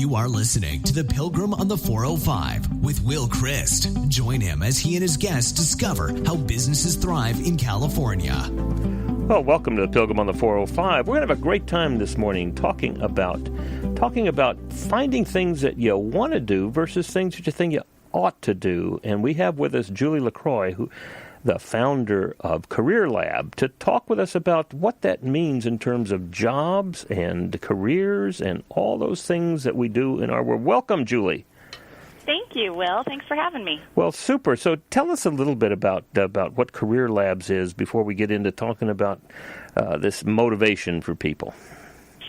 You are listening to The Pilgrim on the 405 with Will Christ. Join him as he and his guests discover how businesses thrive in California. Well, welcome to The Pilgrim on the 405. We're going to have a great time this morning talking about finding things that you want to do versus things that you think you ought to do. And we have with us Julie LaCroix, the founder of Career Lab, to talk with us about what that means in terms of jobs and careers and all those things that we do in our world. Welcome, Julie. Thank you, Will. Thanks for having me. Well, super. So tell us a little bit about what Career Labs is before we get into talking about this motivation for people.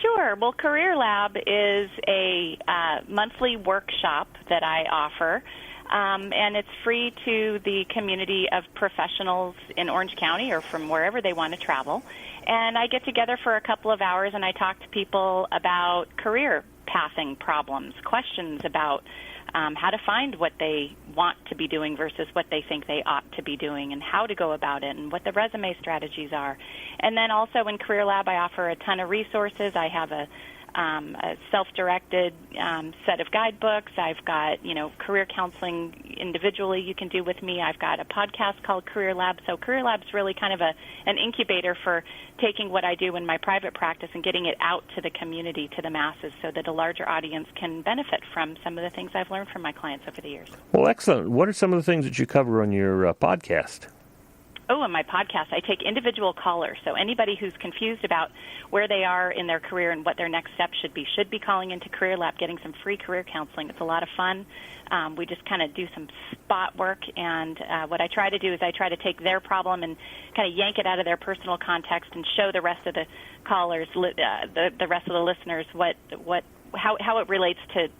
Sure. Well, Career Lab is a monthly workshop that I offer. And it's free to the community of professionals in Orange County or from wherever they want to travel. And I get together for a couple of hours and I talk to people about career pathing problems, questions about how to find what they want to be doing versus what they think they ought to be doing and how to go about it and what the resume strategies are. And then also in Career Lab, I offer a ton of resources. I have a self-directed set of guidebooks. I've got, career counseling individually you can do with me. I've got a podcast called Career Lab. So Career Lab's really kind of an incubator for taking what I do in my private practice and getting it out to the community, to the masses, so that a larger audience can benefit from some of the things I've learned from my clients over the years. Well, excellent. What are some of the things that you cover on your podcast? Oh, in my podcast, I take individual callers. So anybody who's confused about where they are in their career and what their next step should be calling into Career Lab, getting some free career counseling. It's a lot of fun. We just kind of do some spot work, and what I try to do is I try to take their problem and kind of yank it out of their personal context and show the rest of the callers, the rest of the listeners, how it relates to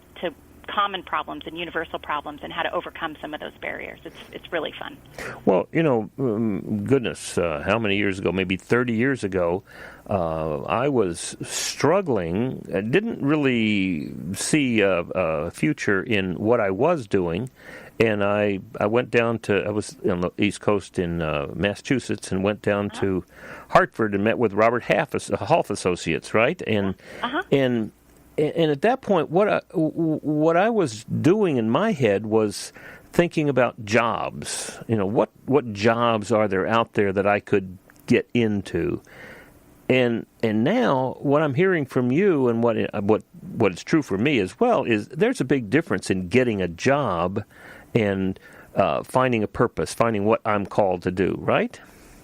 common problems and universal problems and how to overcome some of those barriers. It's really fun. Well, goodness, how many years ago, maybe 30 years ago, I was struggling. I didn't really see a future in what I was doing. And I went down I was on the East Coast in Massachusetts and went down to Hartford and met with Robert Half Associates, right? And at that point, what I was doing in my head was thinking about jobs. What jobs are there out there that I could get into? And now what I'm hearing from you and what is true for me as well is there's a big difference in getting a job and finding a purpose, finding what I'm called to do, right?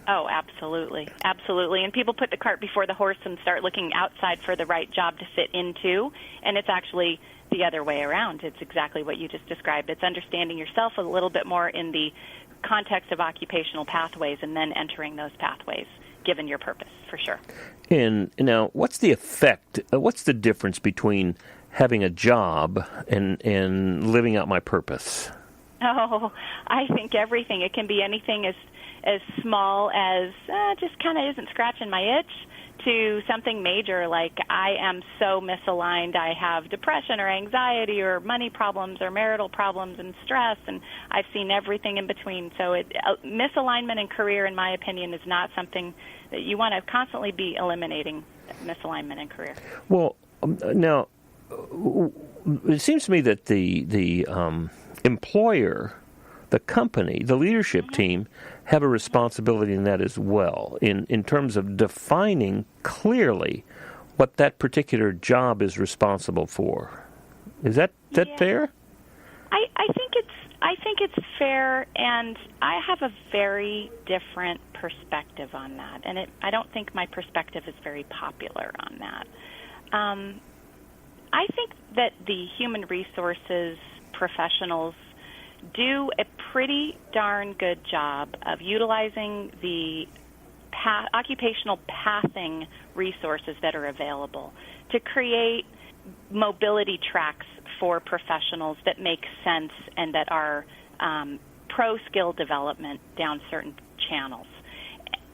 Oh, absolutely. Absolutely. And people put the cart before the horse and start looking outside for the right job to fit into, and it's actually the other way around. It's exactly what you just described. It's understanding yourself a little bit more in the context of occupational pathways and then entering those pathways, given your purpose, for sure. And now, what's the effect, what's the difference between having a job and living out my purpose? Oh, I think everything. It can be anything as small as just kind of isn't scratching my itch to something major like I am so misaligned. I have depression or anxiety or money problems or marital problems and stress, and I've seen everything in between. So misalignment in career, in my opinion, is not something that you want to constantly be eliminating, misalignment in career. Well, now, it seems to me that the employer, the company, the leadership team have a responsibility in that as well, in terms of defining clearly what that particular job is responsible for. Is that fair? I think it's fair, and I have a very different perspective on that, and I don't think my perspective is very popular on that. I think that the human resources professionals do a pretty darn good job of utilizing the occupational pathing resources that are available to create mobility tracks for professionals that make sense and that are pro-skill development down certain channels.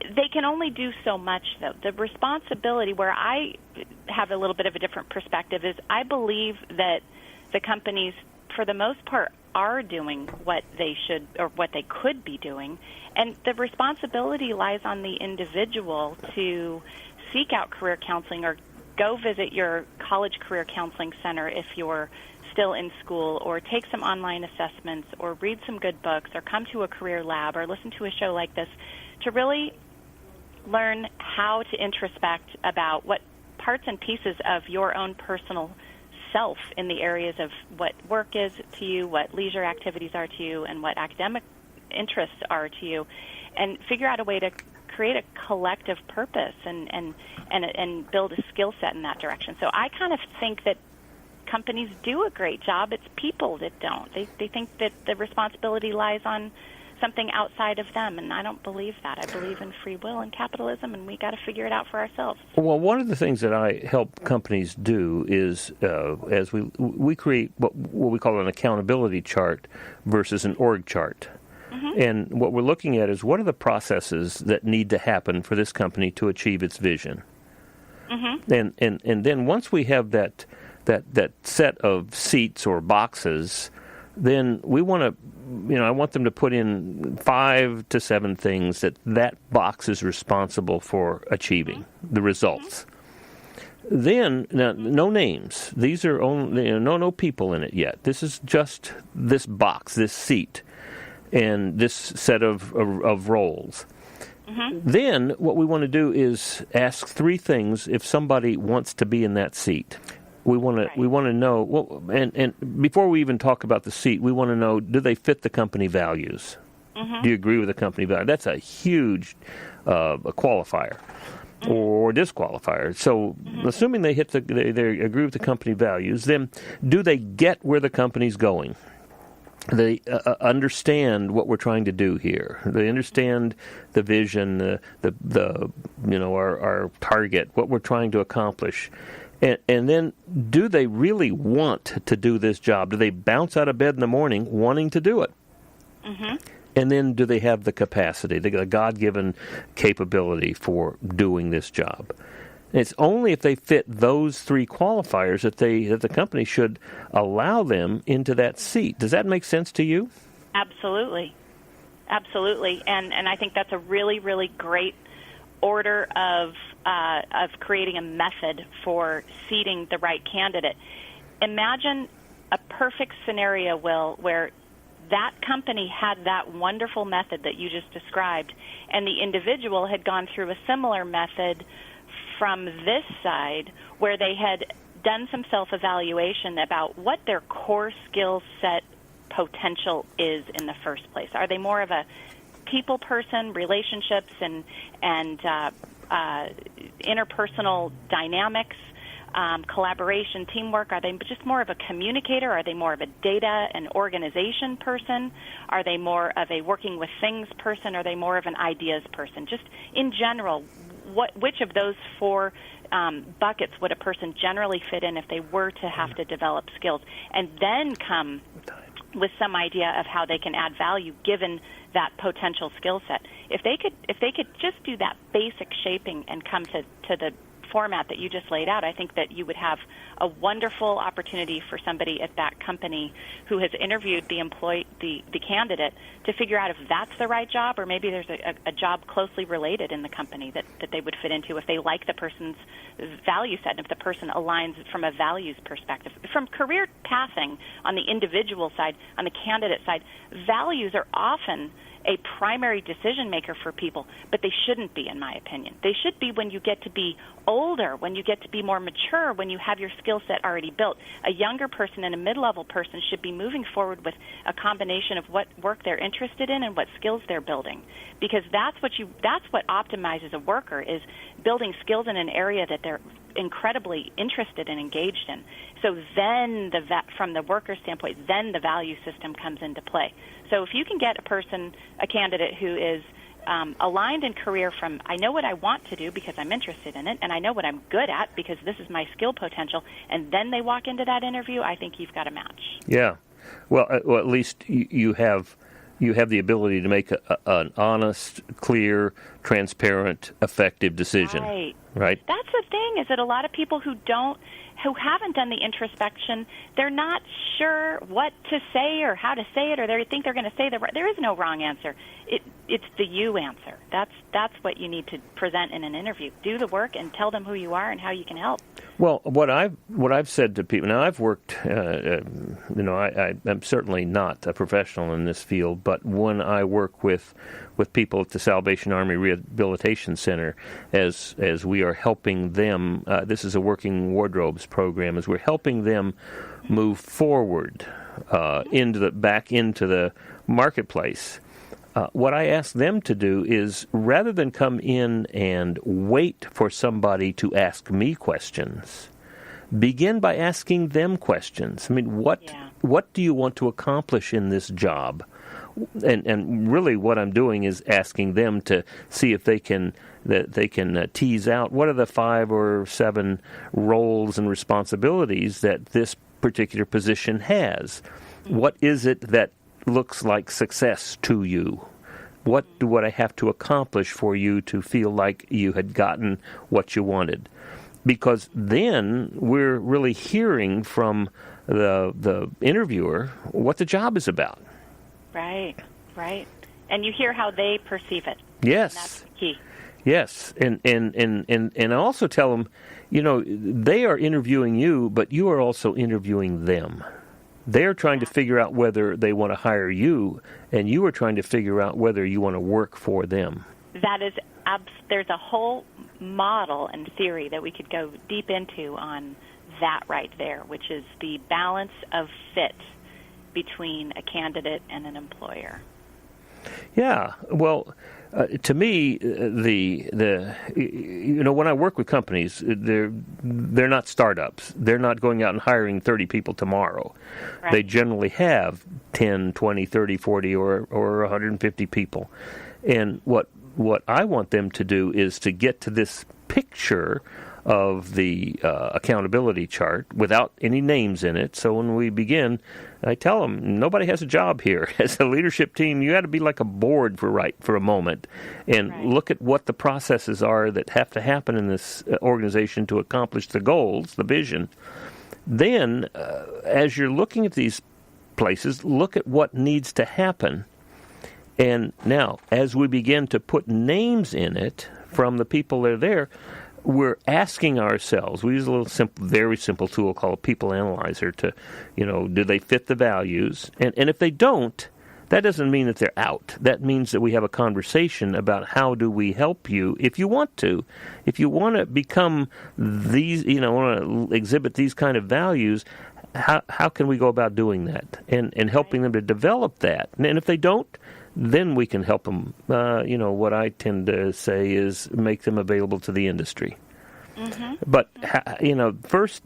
They can only do so much, though. The responsibility, where I have a little bit of a different perspective, is I believe that the companies, for the most part, are doing what they should or what they could be doing, and the responsibility lies on the individual to seek out career counseling or go visit your college career counseling center if you're still in school, or take some online assessments, or read some good books, or come to a career lab, or listen to a show like this to really learn how to introspect about what parts and pieces of your own personal self in the areas of what work is to you, what leisure activities are to you, and what academic interests are to you, and figure out a way to create a collective purpose and build a skill set in that direction. So I kind of think that companies do a great job. It's people that don't. They think that the responsibility lies on something outside of them, and I don't believe that. I believe in free will and capitalism, and we got to figure it out for ourselves. Well, one of the things that I help companies do is as we create what we call an accountability chart versus an org chart. Mm-hmm. And what we're looking at is what are the processes that need to happen for this company to achieve its vision. Mm-hmm. And then once we have that set of seats or boxes, then we want to, I want them to put in 5 to 7 things that box is responsible for achieving the results. Then, now, no names. These are only, no people in it yet. This is just this box, this seat, and this set of roles. Mm-hmm. Then what we want to do is ask 3 things if somebody wants to be in that seat. We want to know, well, and before we even talk about the seat, we want to know, do they fit the company values? Mm-hmm. Do you agree with the company value? That's a huge qualifier or disqualifier. So, assuming they they agree with the company values, then do they get where the company's going? They understand what we're trying to do here. They understand the vision, our target, what we're trying to accomplish. And then, do they really want to do this job? Do they bounce out of bed in the morning wanting to do it? Mm-hmm. And then, do they have the capacity, the God-given capability for doing this job? And it's only if they fit those 3 qualifiers that the company should allow them into that seat. Does that make sense to you? Absolutely. Absolutely. And I think that's a really, really great order of creating a method for seating the right candidate. Imagine a perfect scenario, Will, where that company had that wonderful method that you just described, and the individual had gone through a similar method from this side, where they had done some self-evaluation about what their core skill set potential is in the first place. Are they more of a people person, relationships and interpersonal dynamics, collaboration, teamwork? Are they just more of a communicator? Are they more of a data and organization person? Are they more of a working with things person? Are they more of an ideas person? Just in general, which of those 4 buckets would a person generally fit in if they were to have to develop skills, and then come with some idea of how they can add value given that potential skill set. If they could just do that basic shaping and come to the format that you just laid out, I think that you would have a wonderful opportunity for somebody at that company who has interviewed the candidate to figure out if that's the right job, or maybe there's a job closely related in the company that they would fit into if they like the person's value set and if the person aligns from a values perspective. From career pathing on the individual side, on the candidate side, values are often a primary decision maker for people, but they shouldn't be, in my opinion. They should be when you get to be older, when you get to be more mature, when you have your skill set already built. A younger person and a mid-level person should be moving forward with a of what work they're interested in and what skills they're building, because that's what optimizes a worker, is building skills in an area that they're incredibly interested and engaged in. So then from the worker standpoint, then the value system comes into play. So if you can get a candidate who is aligned in career from, I know what I want to do because I'm interested in it, and I know what I'm good at because this is my skill potential, and then they walk into that interview, I think you've got a match. Yeah. Well, at least you have the ability to make an honest, clear, transparent, effective decision. Right. Right. That's the thing, is that a lot of people who haven't done the introspection, they're not sure what to say or how to say it, or they think they're going to say the right. There is no wrong answer. It's the you answer. That's what you need to present in an interview. Do the work and tell them who you are and how you can help. Well, what I've said to people, now I've worked, I'm certainly not a professional in this field, but when I work with people at the Salvation Army Rehabilitation Center, as we are helping them, this is a working wardrobes program, as we're helping them move forward back into the marketplace. What I ask them to do is, rather than come in and wait for somebody to ask me questions, begin by asking them questions. I mean, what do you want to accomplish in this job? And really what I'm doing is asking them to see if they can tease out what are the 5 or 7 roles and responsibilities that this particular position has. What is it that looks like success to you? What do I have to accomplish for you to feel like you had gotten what you wanted? Because then we're really hearing from the interviewer what the job is about. Right. And you hear how they perceive it. Yes. And that's the key. Yes, and I also tell them, they are interviewing you, but you are also interviewing them. They're trying to figure out whether they want to hire you, and you are trying to figure out whether you want to work for them. That is, there's a whole model and theory that we could go deep into on that right there, which is the balance of fit between a candidate and an employer. Yeah, well, to me, when I work with companies, they're not startups. They're not going out and hiring 30 people tomorrow. Right. They generally have 10, 20, 30, 40, or 150 people. And what I want them to do is to get to this picture of the accountability chart without any names in it. So when we begin, I tell them, nobody has a job here. As a leadership team, you got to be like a board for a moment and look at what the processes are that have to happen in this organization to accomplish the goals, the vision. Then, as you're looking at these places, look at what needs to happen. And now, as we begin to put names in it from the people that are there, we're asking ourselves, we use a very simple tool called a people analyzer to, do they fit the values? And if they don't, that doesn't mean that they're out. That means that we have a conversation about how do we help you if you want to. If you want to become these, want to exhibit these kind of values, how can we go about doing that and helping them to develop that? And if they don't, then we can help them. What I tend to say is make them available to the industry. Mm-hmm. But, first,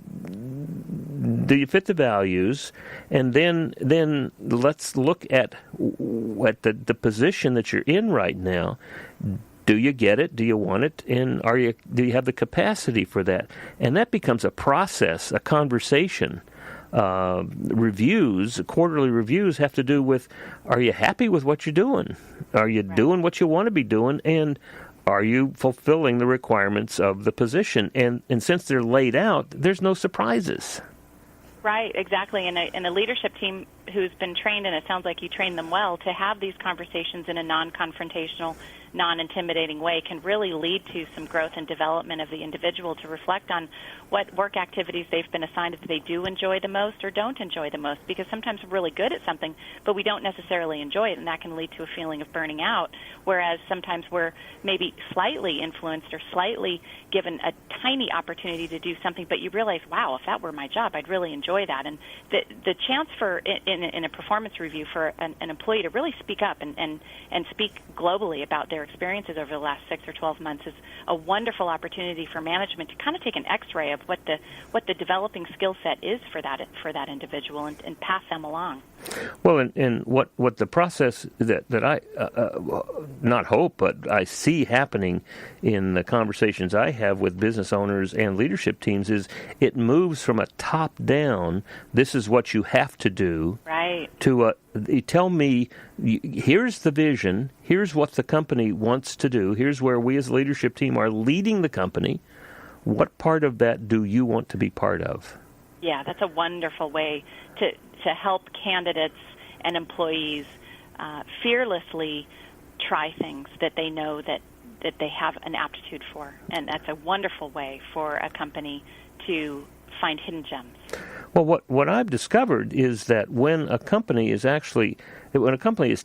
do you fit the values? And then let's look at the position that you're in right now. Do you get it? Do you want it? And do you have the capacity for that? And that becomes a process, a conversation. Quarterly reviews have to do with, are you happy with what you're doing? Are you doing what you want to be doing? And are you fulfilling the requirements of the position? And since they're laid out, there's no surprises. Right, exactly. And a leadership team who's been trained, and it sounds like you trained them well, to have these conversations in a non-confrontational, non-intimidating way can really lead to some growth and development of the individual to reflect on what work activities they've been assigned that they do enjoy the most or don't enjoy the most, because sometimes we're really good at something, but we don't necessarily enjoy it, and that can lead to a feeling of burning out, whereas sometimes we're maybe slightly influenced or slightly given a tiny opportunity to do something, but you realize, wow, if that were my job, I'd really enjoy that. And the chance for, in a performance review, for an employee to really speak up and speak globally about their experiences over the last 6 or 12 months is a wonderful opportunity for management to kind of take an X-ray of what the developing skill set is for that individual and pass them along. Well, and what the process that I not hope, but I see happening in the conversations I have with business owners and leadership teams is it moves from a top down, this is what you have to do, right, to tell me, here's the vision, here's what the company wants to do, here's where we as a leadership team are leading the company. What part of that do you want to be part of? Yeah, that's a wonderful way to help candidates and employees fearlessly try things that they know that they have an aptitude for. And that's a wonderful way for a company to find hidden gems. Well, what I've discovered is that when a company is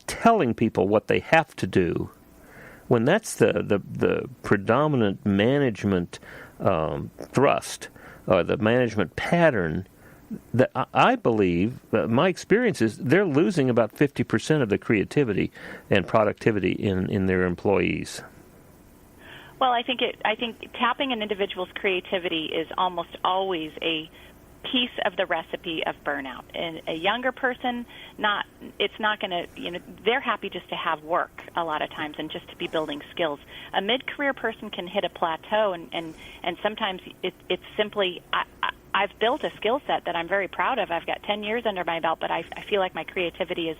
telling people what they have to do, when that's the predominant management thrust, the management pattern, that I believe, my experience is they're losing about 50% of the creativity and productivity in their employees. Well, I think tapping an individual's creativity is almost always a piece of the recipe of burnout. And a younger person, it's not going to, they're happy just to have work a lot of times and just to be building skills. A mid-career person can hit a plateau, and sometimes it's simply, I've built a skill set that I'm very proud of. I've got 10 years under my belt, but I feel like my creativity is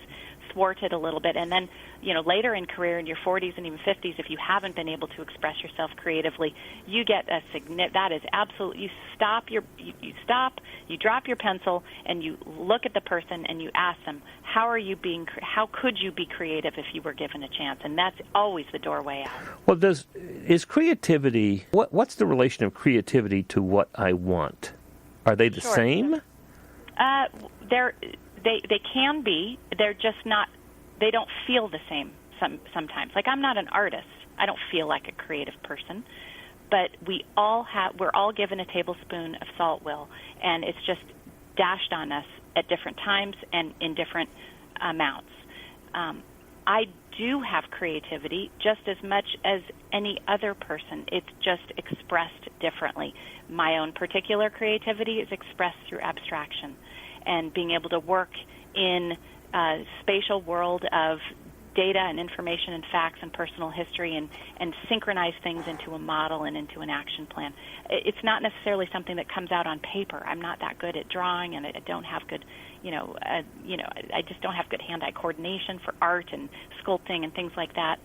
thwarted a little bit. And then, later in career, in your 40s and even 50s, if you haven't been able to express yourself creatively, you get that is absolutely, you stop, you drop your pencil, and you look at the person and you ask them, how could you be creative if you were given a chance? And that's always the doorway out. Well, is creativity, what's the relation of creativity to what I want? Are they the same? They can be. They're just not. They don't feel the same sometimes. Like, I'm not an artist. I don't feel like a creative person. But we're all given a tablespoon of salt, Will, and it's just dashed on us at different times and in different amounts. I do have creativity just as much as any other person. It's just expressed differently. My own particular creativity is expressed through abstraction and being able to work in a spatial world of data and information and facts and personal history and synchronize things into a model and into an action plan. It's not necessarily something that comes out on paper. I'm not that good at drawing, and I don't have good, I just don't have good hand-eye coordination for art and sculpting and things like that.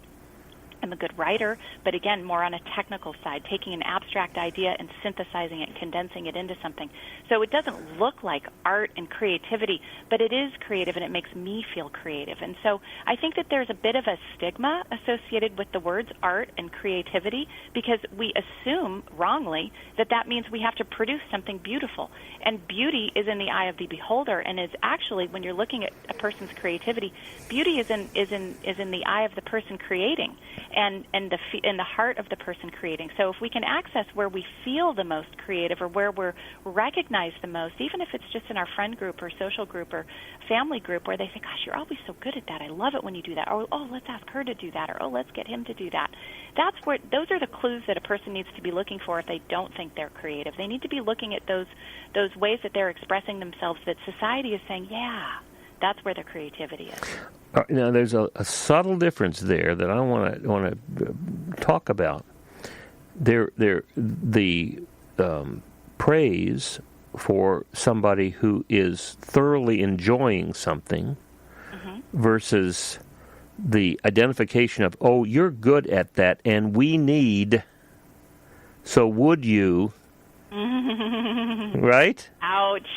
I'm a good writer, but again, more on a technical side, taking an abstract idea and synthesizing it, condensing it into something. So it doesn't look like art and creativity, but it is creative, and it makes me feel creative. And so I think that there's a bit of a stigma associated with the words art and creativity, because we assume wrongly that means we have to produce something beautiful. And beauty is in the eye of the beholder, and is actually, when you're looking at a person's creativity, beauty is in the eye of the person creating. And in the heart of the person creating. So if we can access where we feel the most creative, or where we're recognized the most, even if it's just in our friend group or social group or family group, where they say, gosh, you're always so good at that. I love it when you do that. Or, oh, let's ask her to do that. Or, oh, let's get him to do that. Those are the clues that a person needs to be looking for if they don't think they're creative. They need to be looking at those ways that they're expressing themselves that society is saying, yeah, that's where their creativity is. Now, there's a subtle difference there that I want to talk about. The praise for somebody who is thoroughly enjoying something versus the identification of, oh, you're good at that, and we need, so would you? Right? Ouch.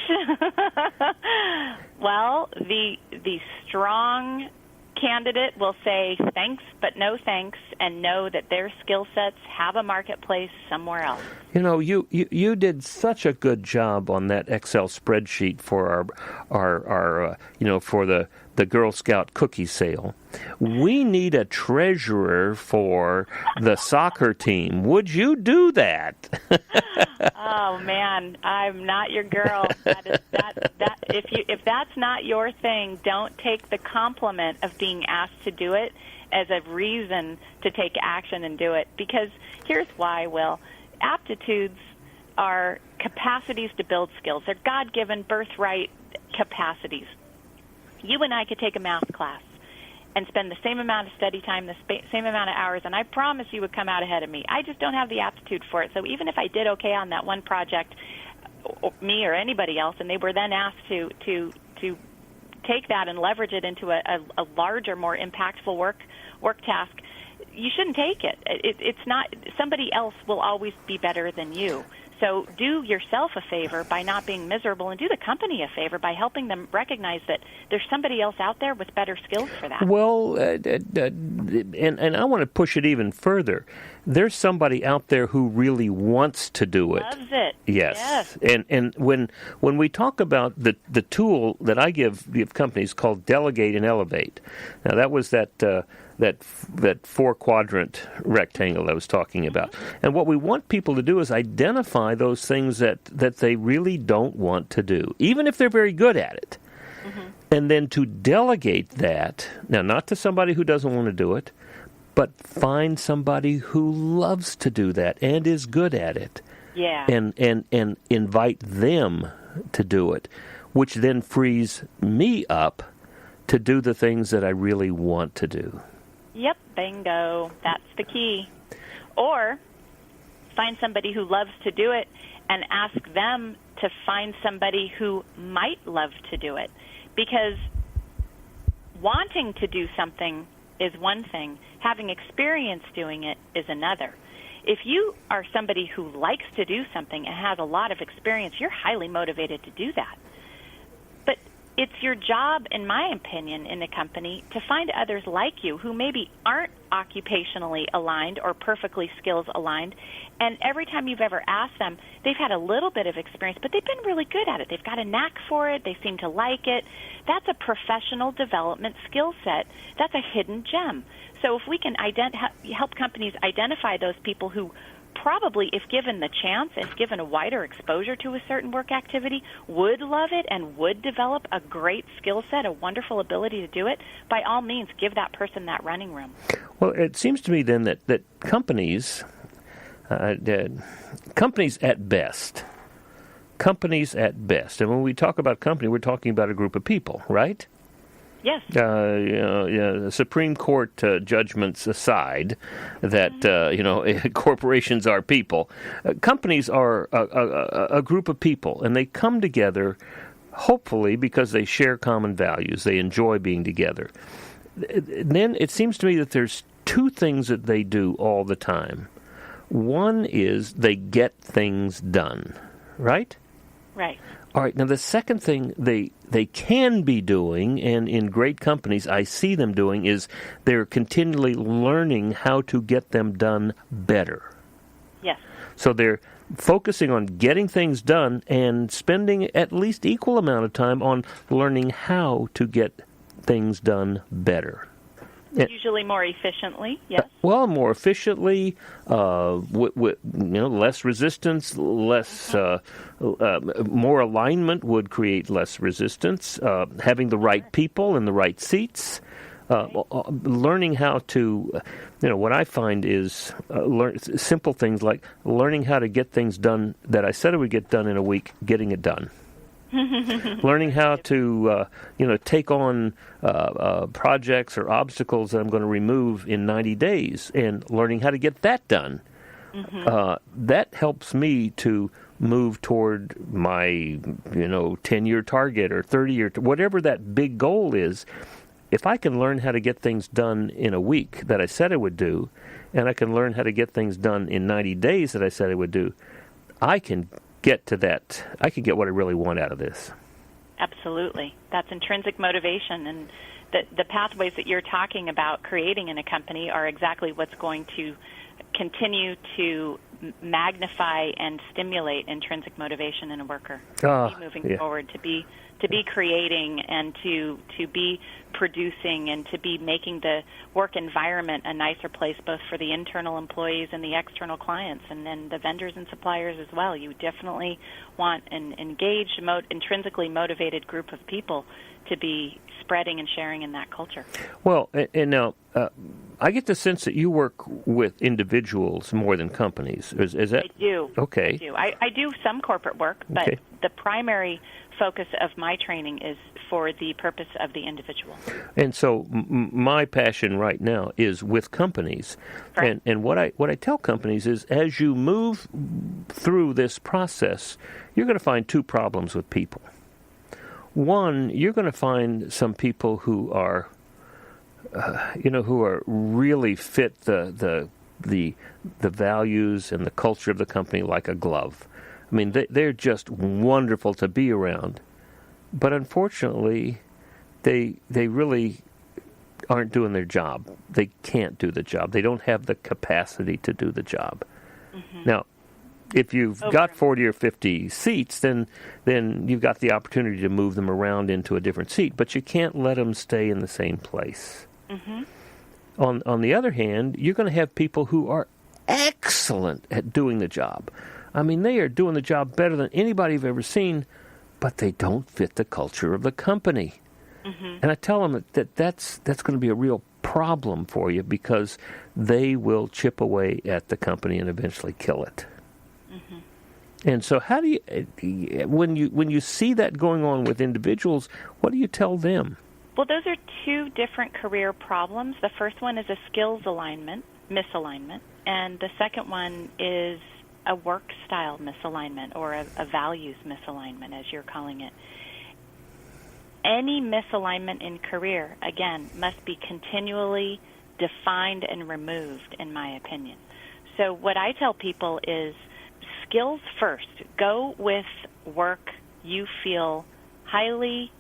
Well, the strong candidate will say thanks, but no thanks, and know that their skill sets have a marketplace somewhere else. You did such a good job on that Excel spreadsheet for our for the Girl Scout cookie sale. We need a treasurer for the soccer team. Would you do that? Oh man, I'm not your girl. If that's not your thing, don't take the compliment of being asked to do it as a reason to take action and do it. Because here's why, Will. Aptitudes are capacities to build skills. They're God-given birthright capacities. You and I could take a math class and spend the same amount of study time, the same amount of hours, and I promise you would come out ahead of me. I just don't have the aptitude for it. So even if I did okay on that one project, me or anybody else, and they were then asked to take that and leverage it into a larger, more impactful work task, you shouldn't take it. It's not, somebody else will always be better than you. So do yourself a favor by not being miserable, and do the company a favor by helping them recognize that there's somebody else out there with better skills for that. Well, and I want to push it even further. There's somebody out there who really wants to do it. Loves it. Yes. And when we talk about the tool that I give companies called Delegate and Elevate, now that was that 4-quadrant rectangle I was talking about. And what we want people to do is identify those things that they really don't want to do, even if they're very good at it. And then to delegate that, now not to somebody who doesn't want to do it, but find somebody who loves to do that and is good at it. Yeah. And invite them to do it, which then frees me up to do the things that I really want to do. Yep, bingo. That's the key. Or find somebody who loves to do it and ask them to find somebody who might love to do it. Because wanting to do something is one thing. Having experience doing it is another. If you are somebody who likes to do something and has a lot of experience, you're highly motivated to do that. But it's your job, in my opinion, in a company to find others like you who maybe aren't occupationally aligned or perfectly skills aligned. And every time you've ever asked them, they've had a little bit of experience, but they've been really good at it. They've got a knack for it. They seem to like it. That's a professional development skill set. That's a hidden gem. So if we can help companies identify those people who probably, if given the chance, if given a wider exposure to a certain work activity, would love it and would develop a great skill set, a wonderful ability to do it, by all means, give that person that running room. Well, it seems to me then that companies at best, and when we talk about company, we're talking about a group of people, right? Yes. Supreme Court judgments aside, that corporations are people. Companies are a group of people, and they come together, hopefully because they share common values. They enjoy being together. Then it seems to me that there's two things that they do all the time. One is they get things done, right? Right. All right, now the second thing they can be doing, and in great companies I see them doing, is they're continually learning how to get them done better. Yes. So they're focusing on getting things done and spending at least equal amount of time on learning how to get things done better. Usually more efficiently, yes. Well, more efficiently, with less resistance, less more alignment would create less resistance. Having the right people in the right seats, learning how to, what I find is simple things like learning how to get things done that I said I would get done in a week, getting it done. Learning how to, take on projects or obstacles that I'm going to remove in 90 days and learning how to get that done. That helps me to move toward my, 10-year target or 30-year, whatever that big goal is. If I can learn how to get things done in a week that I said I would do, and I can learn how to get things done in 90 days that I said I would do, I can get to that. I can get what I really want out of this. Absolutely. That's intrinsic motivation, and the pathways that you're talking about creating in a company are exactly what's going to continue to magnify and stimulate intrinsic motivation in a worker. To be moving forward, to be creating and to be producing and to be making the work environment a nicer place both for the internal employees and the external clients and then the vendors and suppliers as well. You definitely want an engaged, intrinsically motivated group of people to be spreading and sharing in that culture. Well, and now I get the sense that you work with individuals more than companies. Is that? I do. Okay. I do. I do some corporate work, but the primary focus of my training is for the purpose of the individual. And so my passion right now is with companies. Right. And what I tell companies is as you move through this process, you're going to find two problems with people. One, you're going to find some people who are who are really fit the values and the culture of the company like a glove. I mean, they're just wonderful to be around. But unfortunately, they really aren't doing their job. They can't do the job. They don't have the capacity to do the job. Mm-hmm. Now, if you've got 40 or 50 seats, then you've got the opportunity to move them around into a different seat. But you can't let them stay in the same place. Mm-hmm. On the other hand, you're going to have people who are excellent at doing the job. I mean, they are doing the job better than anybody you've ever seen, but they don't fit the culture of the company. Mm-hmm. And I tell them that's going to be a real problem for you, because they will chip away at the company and eventually kill it. Mm-hmm. And so how do you, when you see that going on with individuals, what do you tell them? Well, those are two different career problems. The first one is a skills misalignment, and the second one is a work style misalignment, or a values misalignment, as you're calling it. Any misalignment in career, again, must be continually defined and removed, in my opinion. So what I tell people is skills first. Go with work you feel highly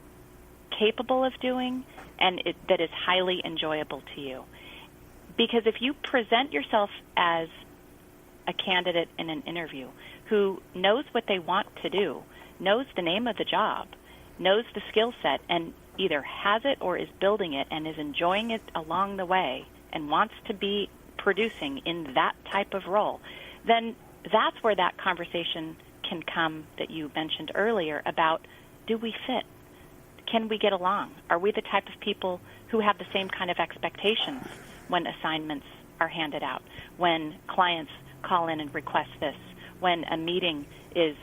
capable of doing and that is highly enjoyable to you. Because if you present yourself as a candidate in an interview who knows what they want to do, knows the name of the job, knows the skill set, and either has it or is building it and is enjoying it along the way and wants to be producing in that type of role, then that's where that conversation can come that you mentioned earlier about, do we fit? Can we get along? Are we the type of people who have the same kind of expectations when assignments are handed out, when clients call in and request this, when a meeting is,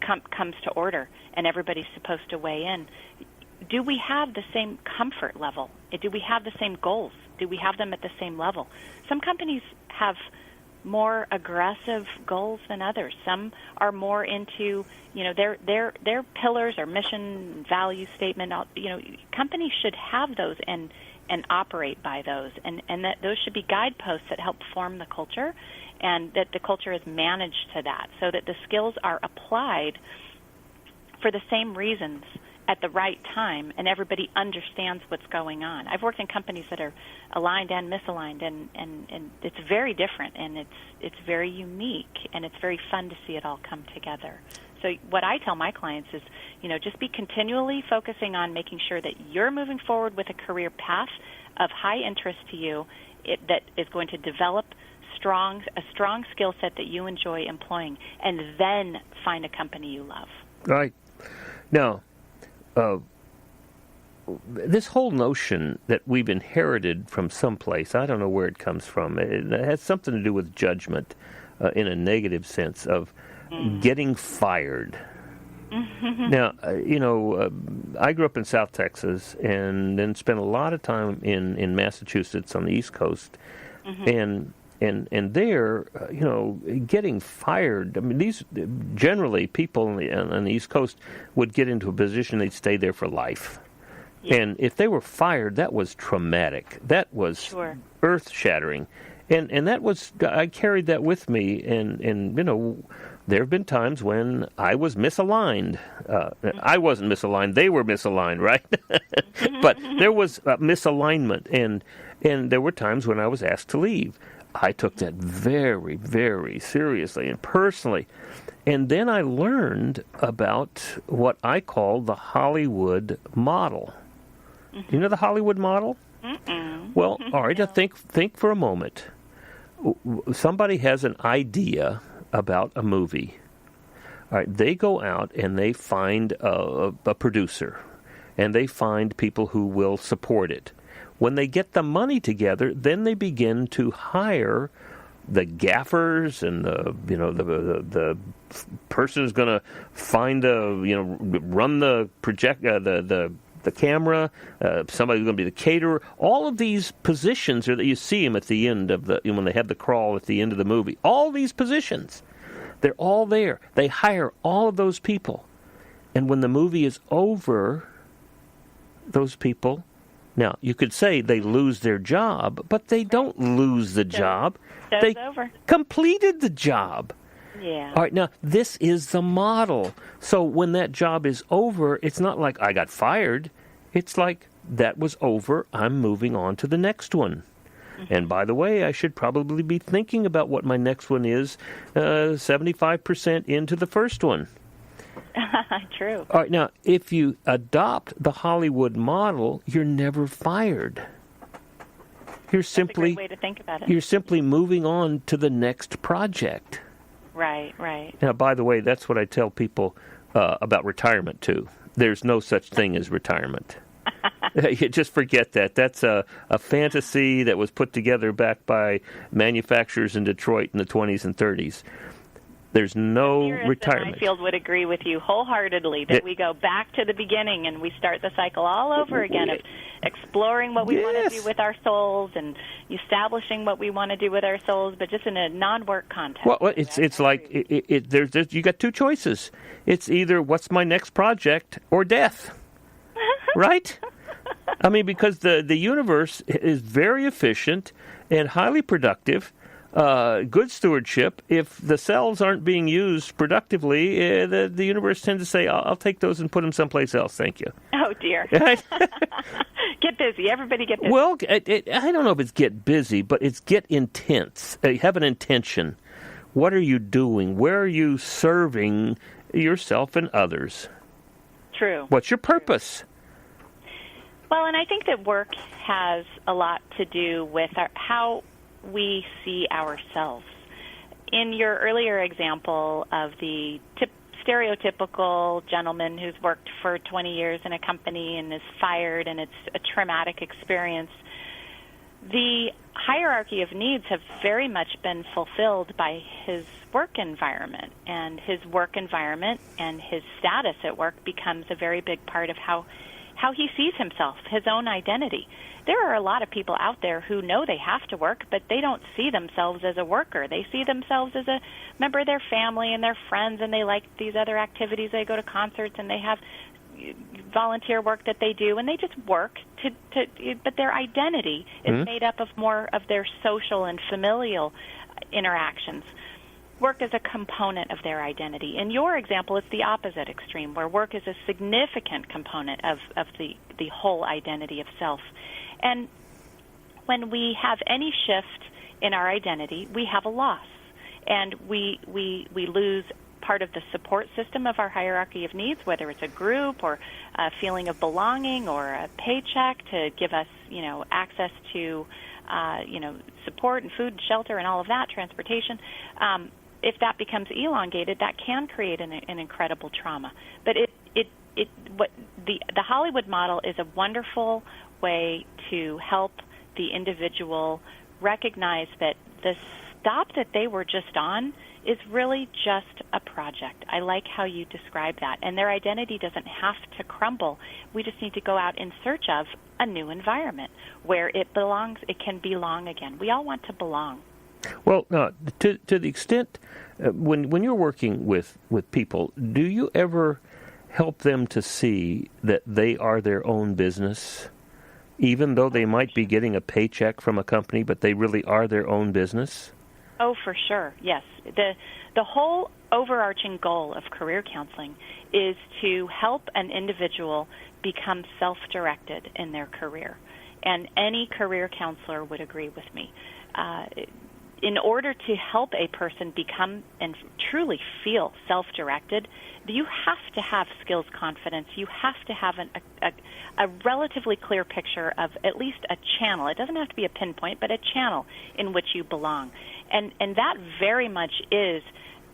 comes to order and everybody's supposed to weigh in? Do we have the same comfort level? Do we have the same goals? Do we have them at the same level? Some companies have more aggressive goals than others. Some are more into, their pillars or mission, value statement. Companies should have those and operate by those, and that those should be guideposts that help form the culture, and that the culture is managed to that, so that the skills are applied for the same reasons at the right time, and everybody understands what's going on. I've worked in companies that are aligned and misaligned, and it's very different, and it's very unique, and it's very fun to see it all come together. So what I tell my clients is, just be continually focusing on making sure that you're moving forward with a career path of high interest to you, that is going to develop a strong skill set that you enjoy employing, and then find a company you love. Right. Now, this whole notion that we've inherited from someplace, I don't know where it comes from. It has something to do with judgment in a negative sense of getting fired. Now, I grew up in South Texas and then spent a lot of time in Massachusetts on the East Coast. And there, getting fired, I mean, these generally people on the East Coast would get into a position, they'd stay there for life. Yeah. And if they were fired, that was traumatic. That was earth-shattering. And that was, I carried that with me, and there have been times when I was misaligned. I wasn't misaligned, they were misaligned, right? But there was misalignment, and there were times when I was asked to leave. I took that very, very seriously and personally. And then I learned about what I call the Hollywood model. Do you know the Hollywood model? Well, all right, now think for a moment. Somebody has an idea about a movie. All right, they go out and they find a producer, and they find people who will support it. When they get the money together, then they begin to hire the gaffers and the person who's going to find run the the camera, somebody who's going to be the caterer. All of these positions are that you see them at the end of when they have the crawl at the end of the movie. All these positions, they're all there. They hire all of those people, and when the movie is over, those people Now, you could say they lose their job, but they don't lose the job. They over. completed the job. Yeah. All right, now, this is the model. So when that job is over, it's not like I got fired. It's like that was over. I'm moving on to the next one. Mm-hmm. And by the way, I should probably be thinking about what my next one is 75% into the first one. True. All right, now, if you adopt the Hollywood model, you're never fired. That's a great way to think about it. You're simply moving on to the next project. Right. Now, by the way, that's what I tell people about retirement, too. There's no such thing as retirement. You just forget that. That's a fantasy that was put together back by manufacturers in Detroit in the 20s and 30s. There's no retirement. In my field would agree with you wholeheartedly that we go back to the beginning and we start the cycle all over again of exploring what we want to do with our souls and establishing what we want to do with our souls, but just in a non-work context. Well, it's like there's you got two choices. It's either what's my next project or death, right? I mean, because the universe is very efficient and highly productive. Good stewardship. If the cells aren't being used productively, the universe tends to say, I'll take those and put them someplace else. Thank you. Oh, dear. Get busy. Everybody get busy. Well, I don't know if it's get busy, but it's get intense. Have an intention. What are you doing? Where are you serving yourself and others? True. What's your purpose? Well, and I think that work has a lot to do with how we see ourselves. In your earlier example of the stereotypical gentleman who's worked for 20 years in a company and is fired and it's a traumatic experience, the hierarchy of needs have very much been fulfilled by his work environment, and his work environment and his status at work becomes a very big part of how he sees himself, his own identity. There are a lot of people out there who know they have to work, but they don't see themselves as a worker. They see themselves as a member of their family and their friends, and they like these other activities. They go to concerts, and they have volunteer work that they do, and they just work but their identity is made up of more of their social and familial interactions. Work is a component of their identity. In your example, it's the opposite extreme, where work is a significant component of the whole identity of self. And when we have any shift in our identity, we have a loss. And we lose part of the support system of our hierarchy of needs, whether it's a group or a feeling of belonging or a paycheck to give us, access to, support and food and shelter and all of that, transportation. If that becomes elongated, that can create an incredible trauma. But the Hollywood model is a wonderful way to help the individual recognize that the stop that they were just on is really just a project. I like how you describe that. And their identity doesn't have to crumble. We just need to go out in search of a new environment where it belongs. It can belong again. We all want to belong. Well, to the extent, when you're working with people, do you ever help them to see that they are their own business, even though they might be getting a paycheck from a company, but they really are their own business? Oh, for sure, yes. The whole overarching goal of career counseling is to help an individual become self-directed in their career. And any career counselor would agree with me. In order to help a person become and truly feel self-directed, you have to have skills confidence. You have to have a relatively clear picture of at least a channel. It doesn't have to be a pinpoint, but a channel in which you belong. And that very much is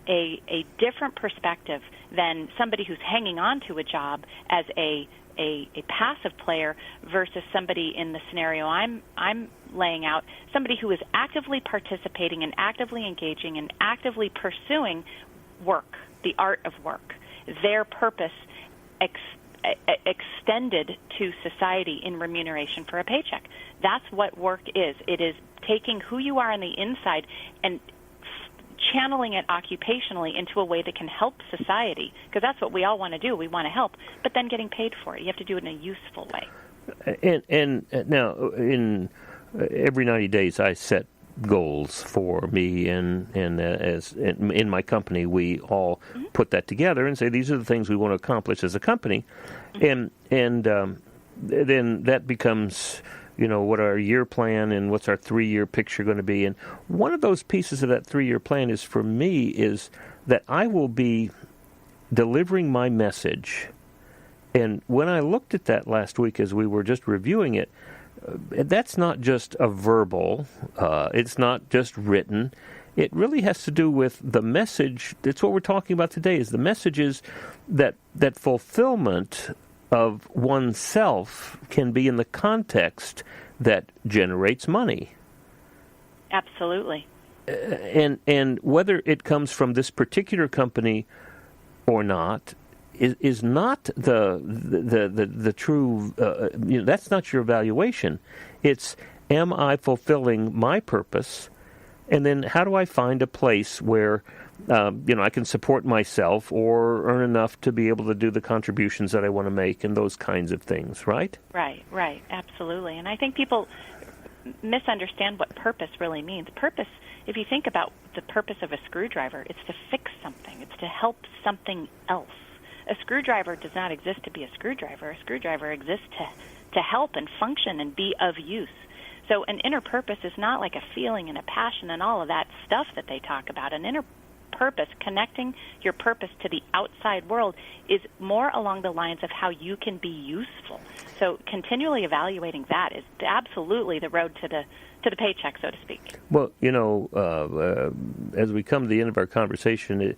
a different perspective than somebody who's hanging on to a job as a passive player versus somebody in the scenario I'm laying out, somebody who is actively participating and actively engaging and actively pursuing work, the art of work, their purpose extended to society in remuneration for a paycheck. That's what work is. It is taking who you are on the inside and channeling it occupationally into a way that can help society, because that's what we all want to do. We want to help, but then getting paid for it. You have to do it in a useful way. And now, in every 90 days, I set goals for me, and as in my company, we all put that together and say these are the things we want to accomplish as a company, and then that becomes, what our year plan and what's our 3-year picture going to be. And one of those pieces of that 3-year plan is, for me, is that I will be delivering my message. And when I looked at that last week as we were just reviewing it, that's not just a verbal, it's not just written. It really has to do with the message. That's what we're talking about today, is the message is that fulfillment of oneself can be in the context that generates money. Absolutely. And whether it comes from this particular company or not is not the true. That's not your evaluation. It's, am I fulfilling my purpose? And then how do I find a place where I can support myself or earn enough to be able to do the contributions that I want to make, and those kinds of things, right? Right, absolutely. And I think people misunderstand what purpose really means. Purpose, if you think about the purpose of a screwdriver, it's to fix something. It's to help something else. A screwdriver does not exist to be a screwdriver. A screwdriver exists to help and function and be of use. So an inner purpose is not like a feeling and a passion and all of that stuff that they talk about. An inner purpose, connecting your purpose to the outside world, is more along the lines of how you can be useful. So continually evaluating that is absolutely the road to the paycheck, so to speak. Well, as we come to the end of our conversation,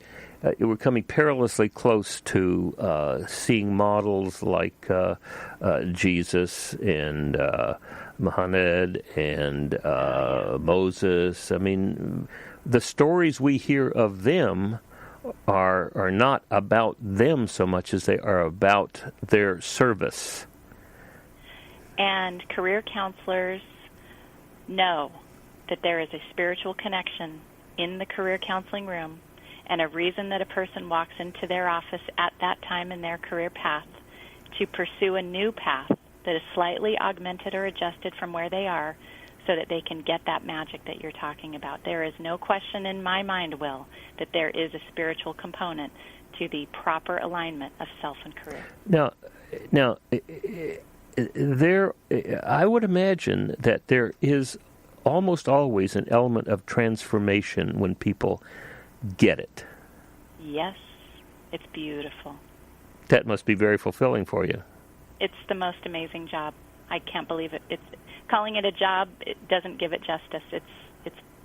we're coming perilously close to seeing models like Jesus and Muhammad and Moses. I mean, the stories we hear of them are not about them so much as they are about their service. And career counselors know that there is a spiritual connection in the career counseling room, and a reason that a person walks into their office at that time in their career path to pursue a new path that is slightly augmented or adjusted from where they are, so that they can get that magic that you're talking about. There is no question in my mind, Will, that there is a spiritual component to the proper alignment of self and career. Now, I would imagine that there is almost always an element of transformation when people get it. Yes, it's beautiful. That must be very fulfilling for you. It's the most amazing job. I can't believe it. It's calling it a job, it doesn't give it justice. It's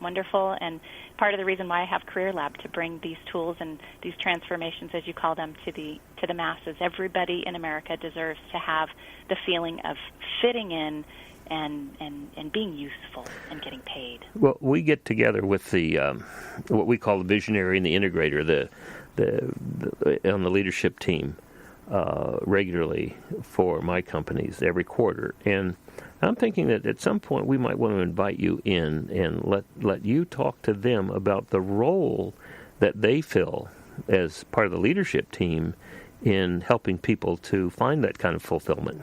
wonderful, and part of the reason why I have Career Lab, to bring these tools and these transformations, as you call them, to the masses. Everybody in America deserves to have the feeling of fitting in and being useful and getting paid. Well, we get together with the what we call the visionary and the integrator, the on the leadership team regularly for my companies every quarter, and I'm thinking that at some point we might want to invite you in and let you talk to them about the role that they fill as part of the leadership team in helping people to find that kind of fulfillment.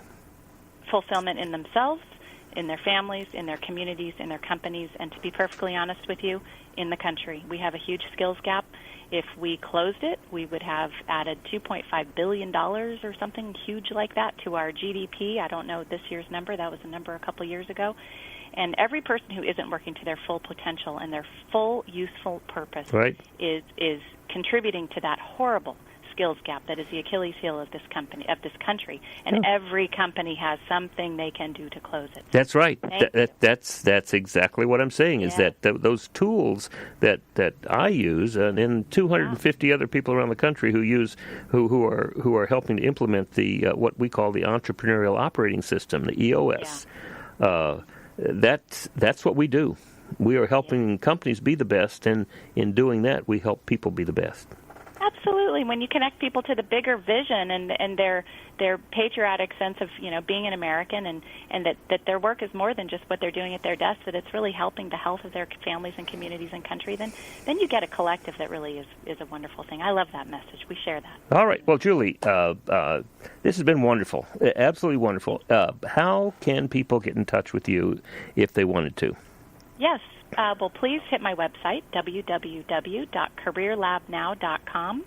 Fulfillment in themselves, in their families, in their communities, in their companies, and to be perfectly honest with you, in the country. We have a huge skills gap. If we closed it, we would have added $2.5 billion or something huge like that to our GDP. I don't know this year's number. That was a number a couple years ago. And every person who isn't working to their full potential and their full useful purpose is contributing to that horrible skills gap that is the Achilles heel of this country, and every company has something they can do to close it. That's right. That's exactly what I'm saying. Is that those tools that I use, and 250 other people around the country who are helping to implement the what we call the entrepreneurial operating system, the EOS. That's what we do. We are helping companies be the best, and in doing that, we help people be the best. Absolutely. When you connect people to the bigger vision and their patriotic sense of, being an American and that their work is more than just what they're doing at their desk, that it's really helping the health of their families and communities and country, then you get a collective that really is a wonderful thing. I love that message. We share that. All right. Well, Julie, this has been wonderful. Absolutely wonderful. How can people get in touch with you if they wanted to? Yes. Well, please hit my website, www.careerlabnow.com.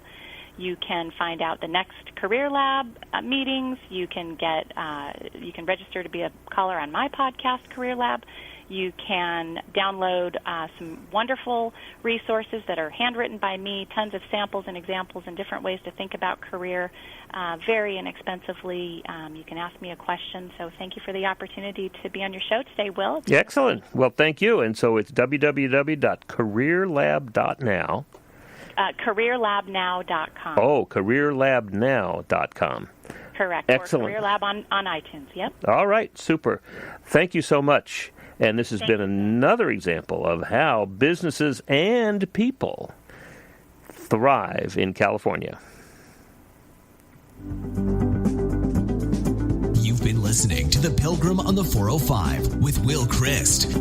You can find out the next Career Lab meetings. You can register to be a caller on my podcast, Career Lab. You can download some wonderful resources that are handwritten by me, tons of samples and examples and different ways to think about career very inexpensively. You can ask me a question. So thank you for the opportunity to be on your show today, Will. Excellent. Well, thank you. And so it's www.careerlab.now. Careerlabnow.com. Oh, careerlabnow.com. Correct. Excellent. Or Career Lab on iTunes. Yep. All right. Super. Thank you so much. And this has been another example of how businesses and people thrive in California. You've been listening to The Pilgrim on the 405 with Will Christ.